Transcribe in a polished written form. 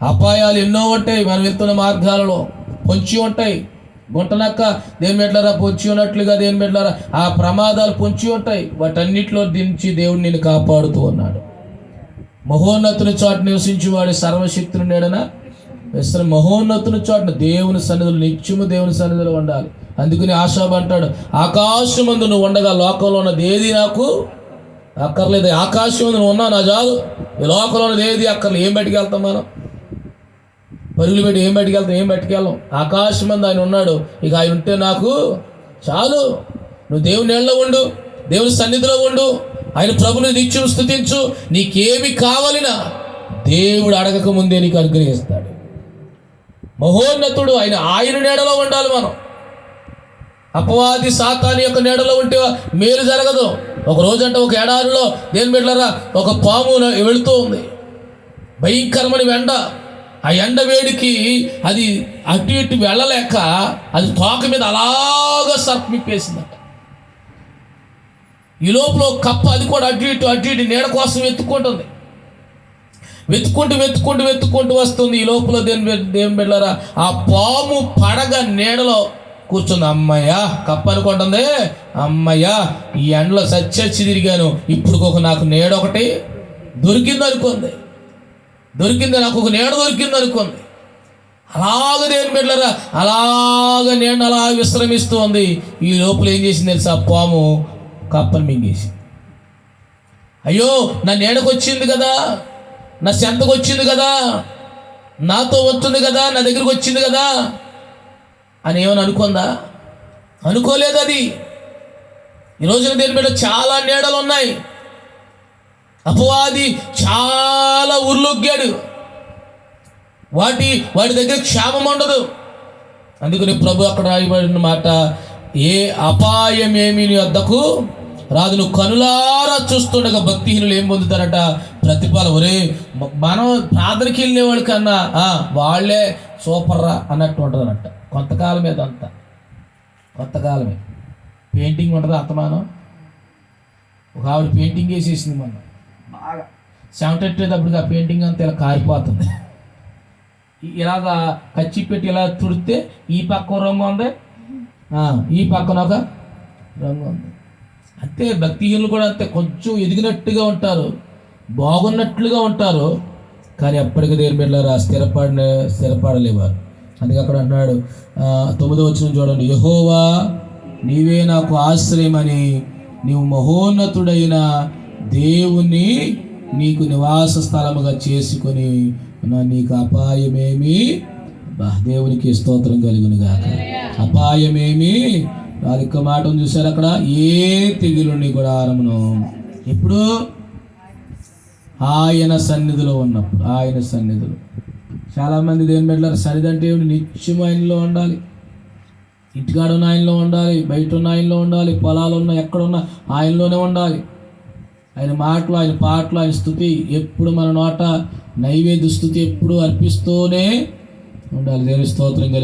అపాయాలు ఎన్నో ఉంటాయి. మనం వెళ్తున్న మార్గాలలో పొంచి ఉంటాయి. గుంటనక్క దేని మెట్లరా పొంచి ఉన్నట్లుగా దేని మెట్లరా ఆ ప్రమాదాలు పొంచి ఉంటాయి. వాటన్నిటిలో దించి దేవుడు నిన్ను కాపాడుతూ ఉన్నాడు. మహోన్నతుని చోట నివసించేవాడి సర్వశక్తుని నీడన విశ్రాంతి. మహోన్నతుని చోట దేవుని సన్నిధిలో నిత్యము దేవుని సన్నిధిలో ఉండాలి. అందుకని ఆశాబు అంటాడు, ఆకాశమందు నువ్వు ఉండగా లోకంలో ఉన్నది ఏది నాకు అక్కర్లేదు. ఆకాశం ముందు నువ్వు ఉన్నావు నా చాలు. ఈ లోకంలో ఉన్నది ఏది అక్కర్లేదు. ఏం బయటికి వెళ్తాం మనం? పరుగులు పెట్టి ఏం బయటికి వెళ్తాం? ఏం బయటికి వెళ్ళాం? ఆకాశం మంది ఆయన ఉన్నాడు. ఇక ఆయన ఉంటే నాకు చాలు. నువ్వు దేవుని నీళ్ళలో ఉండు, దేవుని సన్నిధిలో ఉండు, ఆయన ప్రభుని నిత్యం స్తుతించు. నీకేమి కావాలినా దేవుడు అడగక ముందే నీకు అనుగ్రహిస్తాడు. మహోన్నతుడు ఆయన నీడలో ఉండాలి మనం. అపవాది సాతాను యొక్క నీడలో ఉంటే మేలు జరగదు. ఒక రోజంటే ఒక ఎడారిలో దేని బిడ్డలారా ఒక పాము వెళుతూ ఉంది. భయంకరమైన ఎండ. ఆ ఎండ వేడికి అది అటు ఇటు వెళ్ళలేక అది తోక మీద అలాగా సర్పిప్పేసిందట. ఈ లోపల కప్ప అది కూడా అటు ఇటు నీడ కోసం వెతుక్కుంటుంది. వెతుక్కుంటూ వస్తుంది. ఈ లోపల దేని బిడ్డలారా ఆ పాము పడగ నీడలో కూర్చుంది. అమ్మయ్యా, కప్ప అనుకుంటుంది, అమ్మయ్యా ఈ ఎండలో చచ్చి తిరిగాను, ఇప్పుడు నాకు నీడ ఒకటి దొరికింది అనుకుంది. నాకు ఒక నీడ దొరికింది అనుకుంది. అలాగ దేని బిడ్డలారా అలాగ నీడ అలా విశ్రమిస్తూ ఉంది. ఈ లోపల ఏం చేసింది తెలుసా? పాము కప్పని మింగేసి, అయ్యో నా నీడకు వచ్చింది కదా, నా చెంతకు వచ్చింది కదా, నాతో వస్తుంది కదా, నా దగ్గరకు వచ్చింది కదా అని ఏమని అనుకుందా? అనుకోలేదు. అది ఈ రోజున దేని మీద చాలా నీడలు ఉన్నాయి. అపవాది చాలా ఊర్లొగ్గాడు. వాటి దగ్గర క్షేమం ఉండదు. అందుకని ప్రభు అక్కడ రాయబడిన మాట, ఏ అపాయమేమి నీ వద్దకు రాదు, నువ్వు కనులారా చూస్తుండగా భక్తిహీనులు ఏం పొందుతారట? ప్రతిఫలం. ఒరే మనం ప్రార్థనకి వెళ్ళే వాళ్ళ కన్నా వాళ్ళే సూపర్రా అన్నట్టు ఉంటుందన్నట్ట. కొంతకాలమే అదంతా, కొంతకాలమే. పెయింటింగ్ ఉంటుంది అంతమానం. ఒక ఆవిడ పెయింటింగ్ వేసేసింది మొన్న, బాగా చెమటెట్టేటప్పటికి ఆ పెయింటింగ్ అంతా ఇలా కారిపోతుంది. ఇలాగా కచ్చి పెట్టి ఇలా తుడితే ఈ పక్క రంగు ఉంది, ఈ పక్కన ఒక రంగు ఉంది. అంతే భక్తిహీనులు కూడా అంతే. కొంచెం ఎదిగినట్టుగా ఉంటారు, బాగున్నట్లుగా ఉంటారు, కానీ ఎప్పటికీ దేని బిడ్డలారా స్థిరపడలేవారు. అందుకే అక్కడ అంటున్నాడు 9వ వచనం చూడండి, యెహోవా నీవే నాకు ఆశ్రయమని నీవు మహోన్నతుడైన దేవుని నీకు నివాస స్థలముగా చేసుకొని నీకు అపాయమేమి, దేవునికి స్తోత్రం కలుగును గాక. అపాయమేమి నాలుక మాటను చూశారు అక్కడ, ఏ తెగులుని గుడారమును ఇప్పుడు ఆయన సన్నిధిలో ఉన్నప్పుడు. ఆయన సన్నిధిలో చాలామంది దేని బిడ్డలారా సరిదంటే నిత్యం ఆయనలో ఉండాలి. ఇంటికాడ ఉన్న ఆయనలో ఉండాలి, బయట ఉన్న ఆయనలో ఉండాలి, పొలాలు ఉన్న ఎక్కడున్నా ఆయనలోనే ఉండాలి. ఆయన మాటలు, ఆయన పాటలు, ఆయన స్తుతి ఎప్పుడు మన నోట నైవేద్య స్తుతి ఎప్పుడు అర్పిస్తూనే ఉండాలి. దేవుని స్తోత్రం కలిగి